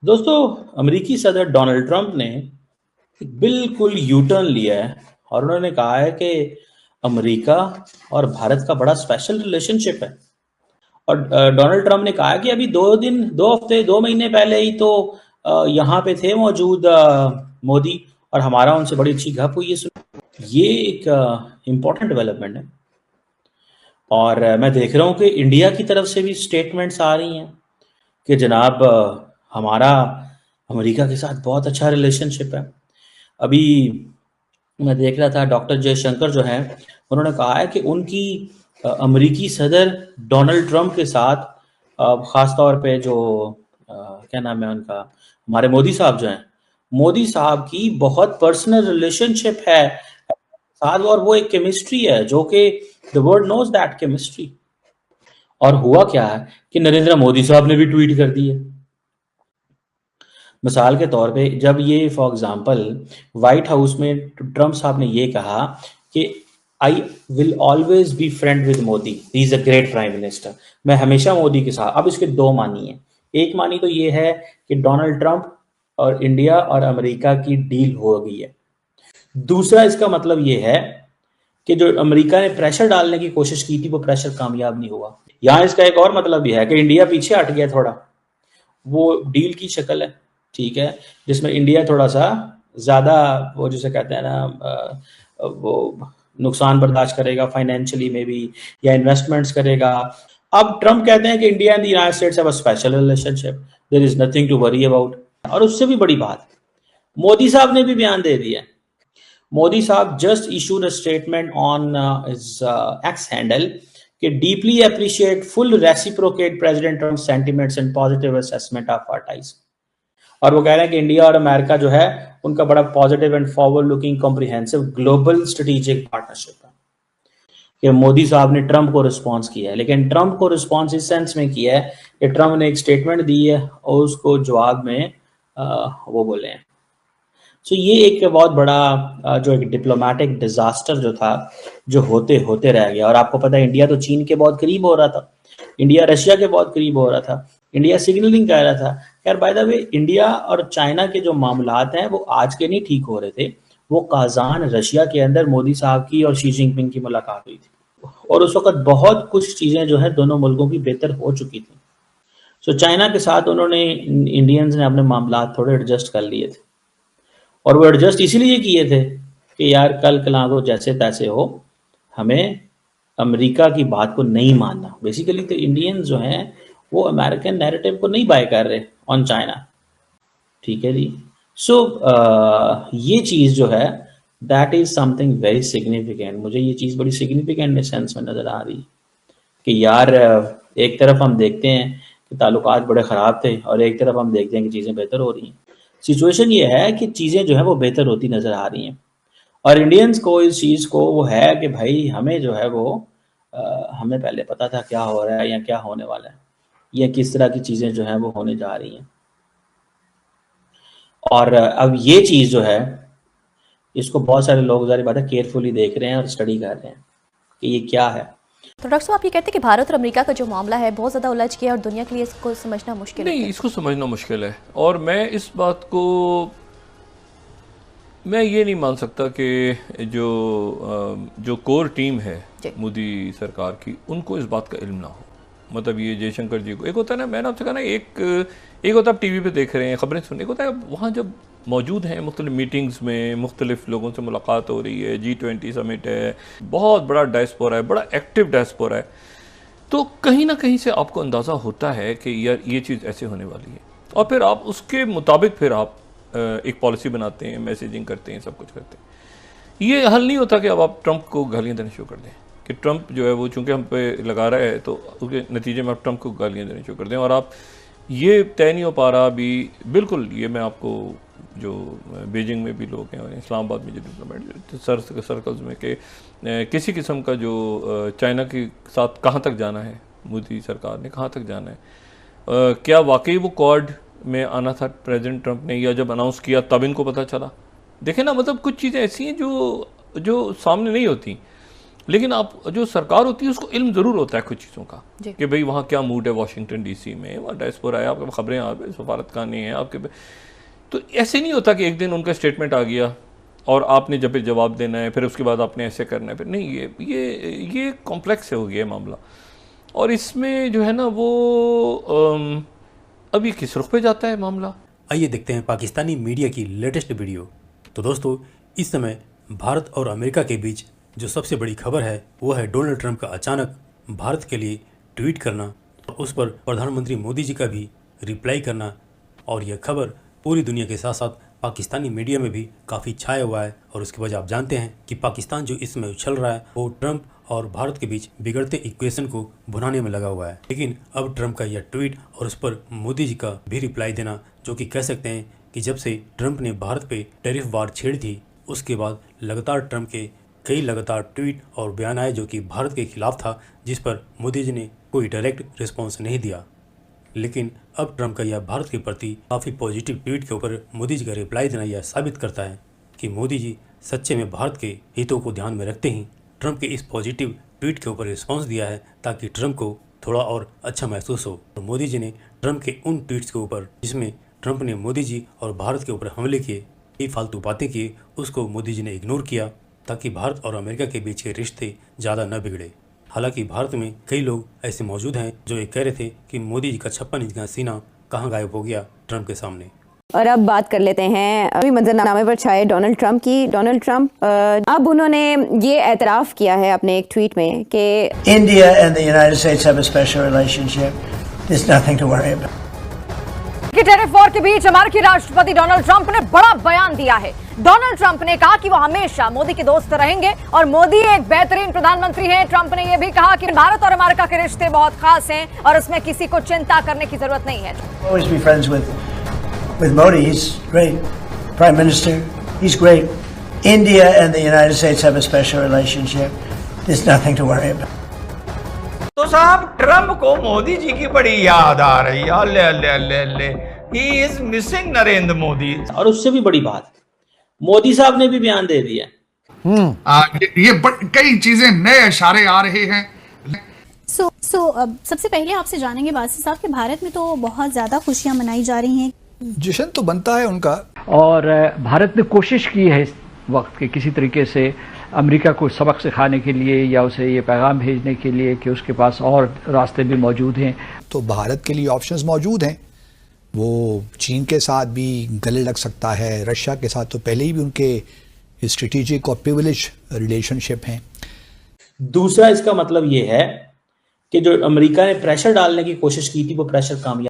दोस्तों, अमेरिकी सदर डोनाल्ड ट्रंप ने एक बिल्कुल यू टर्न लिया है और उन्होंने कहा है कि अमेरिका और भारत का बड़ा स्पेशल रिलेशनशिप है। और डोनाल्ड ट्रंप ने कहा है कि अभी 2 दिन 2 हफ्ते 2 महीने पहले ही तो यहाँ पे थे मौजूद मोदी, और हमारा उनसे बड़ी अच्छी गप हुई है। ये एक इम्पोर्टेंट डेवलपमेंट है। और मैं देख रहा हूँ कि इंडिया की तरफ से भी स्टेटमेंट्स आ रही हैं कि जनाब, हमारा अमेरिका के साथ बहुत अच्छा रिलेशनशिप है। अभी मैं देख रहा था, डॉक्टर जयशंकर जो हैं, उन्होंने कहा है कि उनकी अमेरिकी सदर डोनाल्ड ट्रंप के साथ ख़ास तौर पे जो क्या नाम है उनका, हमारे मोदी साहब जो हैं, मोदी साहब की बहुत पर्सनल रिलेशनशिप है साथ, और वो एक केमिस्ट्री है जो कि the world knows that chemistry. और हुआ क्या है कि नरेंद्र मोदी साहब ने भी ट्वीट कर दी है। मिसाल के तौर पे जब ये फॉर एग्जांपल व्हाइट हाउस में ट्रम्प साहब ने ये कहा कि I will always be friend with Modi, he is a great prime minister, मैं हमेशा मोदी के साथ। अब इसके दो मानी है। एक मानी तो ये है कि डोनाल्ड ट्रंप और इंडिया और अमेरिका की डील हो गई है। दूसरा इसका मतलब ये है कि जो अमेरिका ने प्रेशर डालने की कोशिश की थी वो प्रेशर कामयाब नहीं हुआ। यहाँ इसका एक और मतलब भी है कि इंडिया पीछे हट गया थोड़ा। वो डील की शक्ल है, ठीक है, जिसमें इंडिया थोड़ा सा ज़्यादा, वो जिसे कहते हैं ना, वो नुकसान बर्दाश्त करेगा फाइनेंशियली में भी, या इन्वेस्टमेंट्स करेगा। अब ट्रम्प कहते हैं कि India and the United States have a special relationship, there is nothing to worry about. और उससे भी बड़ी बात, मोदी साहब ने भी बयान दे दिया। मोदी साहब just issued a statement on his X handle कि deeply appreciate full reciprocate President Trump sentiments and positive assessment of our ties. और वो कह रहे हैं कि इंडिया और अमेरिका जो है उनका बड़ा positive and forward looking comprehensive global strategic partnership है। कि मोदी साहब ने ट्रंप को रिस्पॉन्स किया है, लेकिन ट्रंप को रिस्पॉन्स इस सेंस में किया है कि ट्रंप ने एक स्टेटमेंट दी है और उसको जवाब में वो बोले हैं। सो ये एक बहुत बड़ा जो एक डिप्लोमेटिक डिजास्टर जो था, जो होते होते रह गया। और आपको पता है, इंडिया तो चीन के बहुत करीब हो रहा था, इंडिया रशिया के बहुत करीब हो रहा था, इंडिया सिग्नलिंग कर रहा था। यार बाय द वे, इंडिया और चाइना के जो मामलात हैं वो आज के नहीं ठीक हो रहे थे। वो काजान रशिया के अंदर मोदी साहब की और शी जिनपिंग की मुलाकात हुई थी, और उस वक्त बहुत कुछ चीज़ें जो है दोनों मुल्कों की बेहतर हो चुकी थी। सो चाइना के साथ उन्होंने, इंडियंस ने अपने मामलात थोड़े एडजस्ट कर लिए थे। और वो एडजस्ट इसीलिए किए थे कि यार कल कला को जैसे तैसे हो, हमें अमेरिका की बात को नहीं मानना। बेसिकली तो इंडियंस जो हैं वो अमेरिकन नैरेटिव को नहीं बाय कर रहे ऑन चाइना, ठीक है जी। सो ये चीज़ जो है, that is something very significant. मुझे ये चीज़ बड़ी सिग्निफिकेंट सेंस में नज़र आ रही है कि यार एक तरफ हम देखते हैं कि ताल्लुकात बड़े ख़राब थे, और एक तरफ हम देखते हैं कि चीज़ें बेहतर हो रही हैं। सिचुएशन ये है कि चीज़ें जो है वो बेहतर होती नज़र आ रही हैं, और इंडियंस को इस चीज़ को वो है कि भाई हमें जो है वो हमें पहले पता था क्या हो रहा है या क्या होने वाला है, या किस तरह की चीज़ें जो हैं वो होने जा रही हैं। और अब ये चीज़ जो है, इसको बहुत सारे लोग ज़ाहिर बात है केयरफुली देख रहे हैं और स्टडी कर रहे हैं कि ये क्या है। तो डॉक्टर साहब, आप ये कहते हैं कि भारत और अमेरिका का जो मामला है बहुत ज़्यादा उलझ गया और दुनिया के लिए इसको समझना मुश्किल है नहीं, क्या? इसको समझना मुश्किल है। और मैं इस बात को, मैं ये नहीं मान सकता कि जो कोर टीम है जी। मोदी सरकार की, उनको इस बात का इल्म ना हो। मतलब ये जयशंकर जी को, एक होता है ना, मैंने आपसे कहा ना, एक होता है आप टीवी पे देख रहे हैं, खबरें सुन, एक होता है वहाँ जब मौजूद हैं मुख्तलिफ मीटिंग्स में, मुख्तलिफ लोगों से मुलाकात हो रही है, G20 समिट है, बहुत बड़ा डायस्पोरा है, बड़ा एक्टिव डायस्पोरा है, तो कहीं ना कहीं से आपको अंदाज़ा होता है कि यार ये चीज़ ऐसे होने वाली है। और फिर आप उसके मुताबिक फिर आप एक पॉलिसी बनाते हैं, मैसेजिंग करते हैं, सब कुछ करते हैं। ये हल नहीं होता कि अब आप ट्रंप को गालियाँ देना शुरू कर दें कि ट्रंप जो है वो चूंकि हम पे लगा रहा है, तो उसके नतीजे में आप ट्रंप को गालियाँ देना शुरू कर दें। और आप, ये तय नहीं हो पा रहा अभी बिल्कुल। ये मैं आपको, जो बीजिंग में भी लोग हैं और इस्लामाबाद में जो डिप्लोमेट सर्कल्स में, कि किसी किस्म का जो चाइना के साथ कहाँ तक जाना है, मोदी सरकार ने कहाँ तक जाना है, क्या वाकई वो क्वाड में आना था प्रेसिडेंट ट्रंप ने, या जब अनाउंस किया तब इनको पता चला। देखें ना, मतलब कुछ चीज़ें ऐसी हैं जो जो सामने नहीं होती। लेकिन आप जो सरकार होती है उसको इल्म ज़रूर होता है कुछ चीज़ों का जी। कि भाई वहाँ क्या मूड है वाशिंगटन डीसी में, वहाँ डायस्पोरा है, आपके खबरें आ रही, सफारतखाने हैं आपके। तो ऐसे नहीं होता कि एक दिन उनका स्टेटमेंट आ गया और आपने जब जवाब देना है, फिर उसके बाद आपने ऐसे करना है, फिर नहीं, ये कॉम्प्लेक्स हो गया मामला। और इसमें जो है ना वो अभी किस रुख पे जाता है मामला। आइए देखते हैं पाकिस्तानी मीडिया की लेटेस्ट वीडियो। तो दोस्तों, इस समय भारत और अमेरिका के बीच जो सबसे बड़ी खबर है वो है डोनाल्ड ट्रंप का अचानक भारत के लिए ट्वीट करना और उस पर प्रधानमंत्री मोदी जी का भी रिप्लाई करना। और यह खबर पूरी दुनिया के साथ साथ पाकिस्तानी मीडिया में भी काफ़ी छाया हुआ है। और उसकी वजह आप जानते हैं कि पाकिस्तान जो इस समय उछल रहा है वो ट्रंप और भारत के बीच बिगड़ते इक्वेशन को भुनाने में लगा हुआ है। लेकिन अब ट्रंप का यह ट्वीट और उस पर मोदी जी का भी रिप्लाई देना, जो कि कह सकते हैं कि जब से ट्रंप ने भारत पे टैरिफ वार छेड़ी थी उसके बाद लगातार ट्रंप के कई लगातार ट्वीट और बयान आए जो कि भारत के खिलाफ था, जिस पर मोदी जी ने कोई डायरेक्ट रिस्पॉन्स नहीं दिया। लेकिन अब ट्रंप का यह भारत के प्रति काफ़ी पॉजिटिव ट्वीट के ऊपर मोदी जी का रिप्लाई देना यह साबित करता है कि मोदी जी सच्चे में भारत के हितों को ध्यान में रखते ही ट्रंप के इस पॉजिटिव ट्वीट के ऊपर रिस्पॉन्स दिया है, ताकि ट्रंप को थोड़ा और अच्छा महसूस हो। तो मोदी जी ने ट्रंप के उन ट्वीट्स के ऊपर जिसमें ट्रंप ने मोदी जी और भारत के ऊपर हमले किए, ये फालतू बातें किए, उसको मोदी जी ने इग्नोर किया ताकि भारत और अमेरिका के बीच के रिश्ते ज़्यादा न बिगड़े। हालांकि भारत में कई लोग ऐसे मौजूद हैं जो ये कह रहे थे कि मोदी जी का 56 इंच का सीना कहाँ गायब हो गया ट्रंप के सामने। और अब बात कर लेते हैं अभी मंजरनामे पर छाए डोनाल्ड ट्रंप की। डोनाल्ड ट्रंप अब उन्होंने ये एतराफ़ किया है अपने एक ट्वीट में कि India and the United States have a special relationship. There's nothing to worry about. कि टैरिफ वॉर के बीच अमेरिकी राष्ट्रपति डोनाल्ड ट्रंप ने बड़ा बयान दिया है। डोनाल्ड ट्रंप ने कहा कि वो हमेशा मोदी के दोस्त रहेंगे और मोदी एक बेहतरीन प्रधानमंत्री हैं। ट्रंप ने यह भी कहा कि भारत और अमेरिका के रिश्ते बहुत खास हैं और उसमें किसी को चिंता करने की जरूरत नहीं है। Always be friends with Modi. He's great. Prime Minister. He's great. India and the United States have a special relationship. There's nothing to worry about. तो साहब ट्रंप को मोदी जी की बड़ी याद आ रही है। ले ले ले ले he is missing Narendra Modi. और उससे भी बड़ी बात, मोदी साहब ने भी बयान दे दिया। कई चीजें नए इशारे आ रहे हैं। सबसे पहले आपसे जानेंगे बासित साहब कि भारत में तो बहुत ज़्यादा खुशियां मनाई जा रही हैं। जश्न तो बनता है उनका। और भारत ने कोशिश की है इस वक्त के किसी तरीके से अमेरिका को सबक सिखाने के लिए या उसे ये पैगाम भेजने के लिए कि उसके पास और रास्ते भी मौजूद हैं। तो भारत के लिए ऑप्शंस मौजूद हैं। वो चीन के साथ भी गले लग सकता है, रशिया के साथ तो पहले ही भी उनके स्ट्रेटेजिक और प्रिविलेज रिलेशनशिप हैं। दूसरा इसका मतलब ये है कि जो अमेरिका ने प्रेशर डालने की कोशिश की थी वो प्रेशर कामयाब